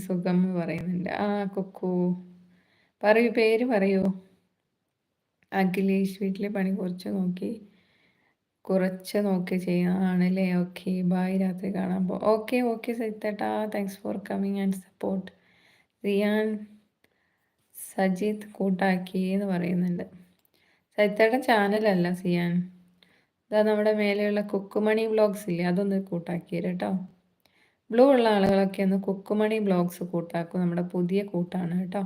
സുഖം എന്ന് പറയുന്നുണ്ട്. ആ കുക്കു പറയൂ, പേര് പറയൂ. അഖിലേഷ് വീട്ടിലെ പണി കുറച്ച് നോക്കി ചെയ്യാണല്ലേ. ഓക്കെ ബായ്, രാത്രി കാണാൻ പോ. ഓക്കെ ഓക്കെ സൈത്തേട്ടാ, thanks for coming and support. Riyan Sajith കൂട്ടാക്കി എന്ന് പറയുന്നുണ്ട്. സൈത്തേട്ടൻ ചാനലല്ല സിയാൻ, ഇതാ നമ്മുടെ മേലെയുള്ള കുക്കുമണി വ്ളോഗ്സ് ഇല്ലേ, അതൊന്ന് കൂട്ടാക്കി കേട്ടോ. ബ്ലൂ ഉള്ള ആളുകളൊക്കെ ഒന്ന് കുക്കുമണി വ്ളോഗ്സ് കൂട്ടാക്കും, നമ്മുടെ പുതിയ കൂട്ടാണ് കേട്ടോ.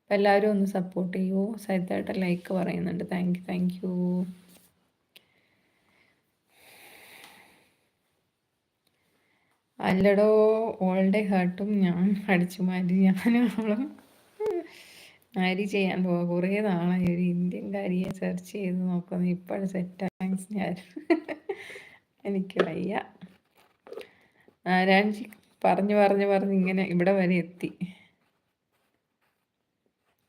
അപ്പം എല്ലാവരും ഒന്ന് സപ്പോർട്ട് ചെയ്യൂ. സൈത്തേട്ടൻ ലൈക്ക് പറയുന്നുണ്ട്. Thank you thank you. അല്ലടോ, ഓളുടെ ഹേർട്ടും ഞാൻ അടിച്ചു മാറ്റി. ഞാനും അവളും മാരി ചെയ്യാൻ പോവാ. കുറേ നാളായി ഒരു ഇന്ത്യൻകാരിയെ സെർച്ച് ചെയ്ത് നോക്കുന്നു. ഇപ്പോഴും സെറ്റ്. താങ്ക്സ്. ഞാൻ എനിക്ക് വയ്യ. നാരായൺജി പറഞ്ഞ് ഇങ്ങനെ ഇവിടെ വരെ എത്തി.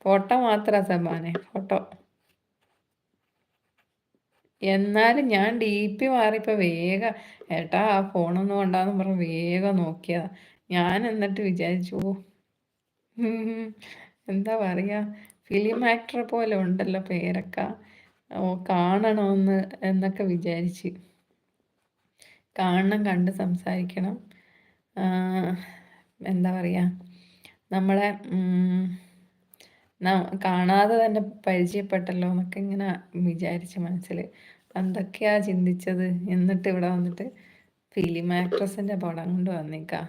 ഫോട്ടോ മാത്രം സബാനെ, ഫോട്ടോ. എന്നാലും ഞാൻ ഡി പി മാറിയപ്പോൾ വേഗം ഏട്ടാ ആ ഫോണൊന്നും കൊണ്ടാന്ന് പറഞ്ഞ് വേഗം നോക്കിയതാ. ഞാൻ എന്നിട്ട് വിചാരിച്ചു എന്താ പറയുക, ഫിലിം ആക്ടർ പോലെ ഉണ്ടല്ലോ പേരൊക്കെ. ഓ കാണണമെന്ന് എന്നൊക്കെ വിചാരിച്ച്. കാണണം, കണ്ട് സംസാരിക്കണം. എന്താ പറയുക, നമ്മളെ കാണാതെ തന്നെ പരിചയപ്പെട്ടല്ലോ എന്നൊക്കെ ഇങ്ങനെ വിചാരിച്ച് മനസ്സിൽ എന്തൊക്കെയാ ചിന്തിച്ചത്. എന്നിട്ട് ഇവിടെ വന്നിട്ട് ഫിലിം ആക്ട്രസിൻ്റെ പടം കൊണ്ട് വന്നേക്കാം.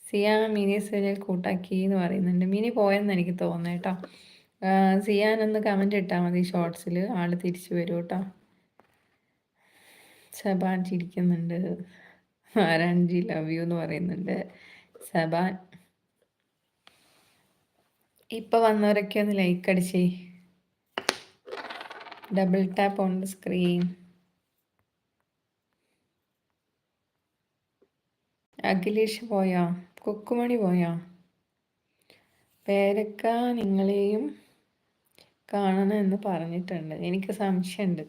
സിയാൻ മിനി സീരിയൽ കൂട്ടാക്കി എന്ന് പറയുന്നുണ്ട്. മിനി പോയെന്ന് എനിക്ക് തോന്നുന്നു കേട്ടോ. സിയാൻ ഒന്ന് കമൻറ്റ് ഇട്ടാൽ മതി ഷോർട്സിൽ, ആൾ തിരിച്ചു വരും കേട്ടോ. സബാൻ ചിരിക്കുന്നുണ്ട്. ആരാൻജി ലവ് യു എന്ന് പറയുന്നുണ്ട്. സബാൻ ഇപ്പം വന്നവരൊക്കെ ഒന്ന് ലൈക്ക് അടിച്ചേ. Double tap on the screen. Akhilesh പോയാ? കുക്കുമണി പോയാ? പേരക്ക നിങ്ങളെയും കാണണം എന്ന് പറഞ്ഞിട്ടുണ്ട്. എനിക്ക് സംശയമുണ്ട്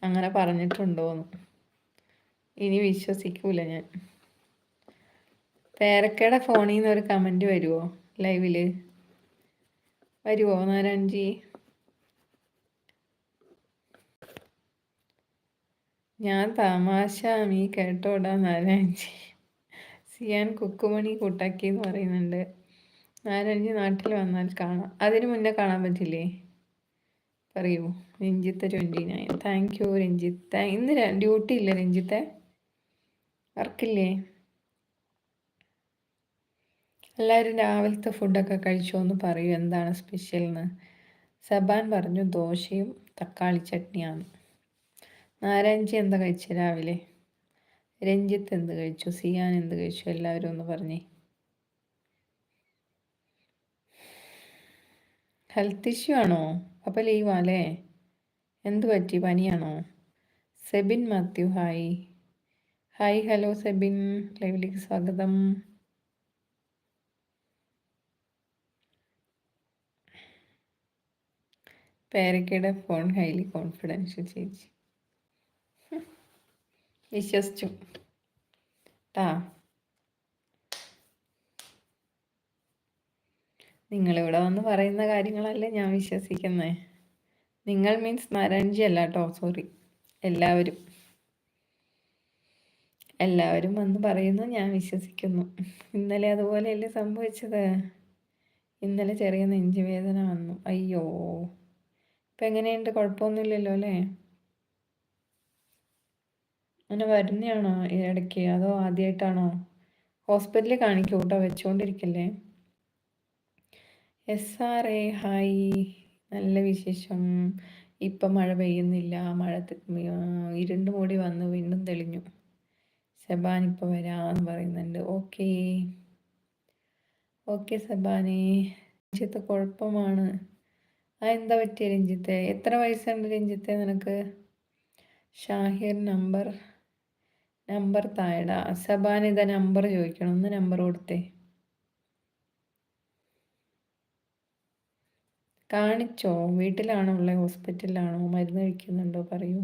അങ്ങനെ പറഞ്ഞിട്ടുണ്ടോന്ന്. ഇനി വിശ്വസിക്കൂല ഞാൻ. പേരക്കയുടെ ഫോണിൽ നിന്ന് ഒരു കമൻറ്റ് വരുമോ ലൈവില്? വരുമോ നാരായൺജി? ഞാൻ തമാശ നീ കേട്ടോടാ നാരായൺജി. സിയാൻ കുക്കുമണി കൂട്ടാക്കി എന്ന് പറയുന്നുണ്ട്. നാരായൺജി നാട്ടിൽ വന്നാൽ കാണാം. അതിന് മുന്നേ കാണാൻ പറ്റില്ലേ? പറയൂ. രഞ്ജിത്ത് 29. Thank you Ranjith. ഇന്ന് ഡ്യൂട്ടി ഇല്ലേ രഞ്ജിത്തെ? വർക്കില്ലേ? എല്ലാവരും രാവിലത്തെ ഫുഡൊക്കെ കഴിച്ചോ എന്ന് പറയൂ, എന്താണ് സ്പെഷ്യൽ എന്ന്. സബാൻ പറഞ്ഞു ദോശയും തക്കാളി ചട്നിയാണ്. നാരായൺജി എന്താ കഴിച്ചത് രാവിലെ? രഞ്ജിത്ത് എന്ത് കഴിച്ചു? സിയാൻ എന്ത് കഴിച്ചു? എല്ലാവരും ഒന്ന് പറഞ്ഞേ. ഹെൽത്ത് ഇഷ്യൂ ആണോ? അപ്പോൾ ലീവാല്ലേ? എന്ത് പറ്റി, പനിയാണോ? Sebin Mathew hi. Hi hello Sebin, ലൈവിലേക്ക് സ്വാഗതം. പേരക്കയുടെ ഫോൺ ഹൈലി കോൺഫിഡൻഷ്യൽ ചേച്ചി. വിശ്വസിച്ചു ട്ടാ. നിങ്ങളിവിടെ വന്ന് പറയുന്ന കാര്യങ്ങളല്ലേ ഞാൻ വിശ്വസിക്കുന്നേ. നിങ്ങൾ മീൻസ് നാരായൺജി അല്ല കേട്ടോ, സോറി. എല്ലാവരും വന്ന് പറയുന്നു, ഞാൻ വിശ്വസിക്കുന്നു. ഇന്നലെ അതുപോലെയല്ലേ സംഭവിച്ചത്? ഇന്നലെ ചെറിയ നെഞ്ചുവേദന വന്നു. അയ്യോ, ഇപ്പം എങ്ങനെയുണ്ട്? കുഴപ്പമൊന്നുമില്ലല്ലോ അല്ലേ? അങ്ങനെ വരുന്നതാണോ ഇടയ്ക്ക്, അതോ ആദ്യമായിട്ടാണോ? ഹോസ്പിറ്റലിൽ കാണിക്കൂ കേട്ടോ, വെച്ചുകൊണ്ടിരിക്കല്ലേ. SRA ഹായ്, നല്ല വിശേഷം. ഇപ്പം മഴ പെയ്യുന്നില്ല, ഇരുണ്ട് മൂടി വന്ന് വീണ്ടും തെളിഞ്ഞു. സബാൻ ഇപ്പോൾ വരാമെന്ന് പറയുന്നുണ്ട്. Okay okay സബാനെ. രഞ്ജിത്ത് കുഴപ്പമാണ്. എന്താ പറ്റിയ രഞ്ജിത്തെ? എത്ര വയസ്സുണ്ട് രഞ്ജിത്തെ നിനക്ക്? ഷാഹിർ നമ്പർ താഴെടാ. സബാൻ ഇതാ നമ്പർ ചോദിക്കണം, ഒന്ന് നമ്പർ കൊടുത്തേ. കാണിച്ചോ? വീട്ടിലാണോ ഉള്ളത്? ഹോസ്പിറ്റലിലാണോ? മരുന്ന് കഴിക്കുന്നുണ്ടോ? പറയൂ.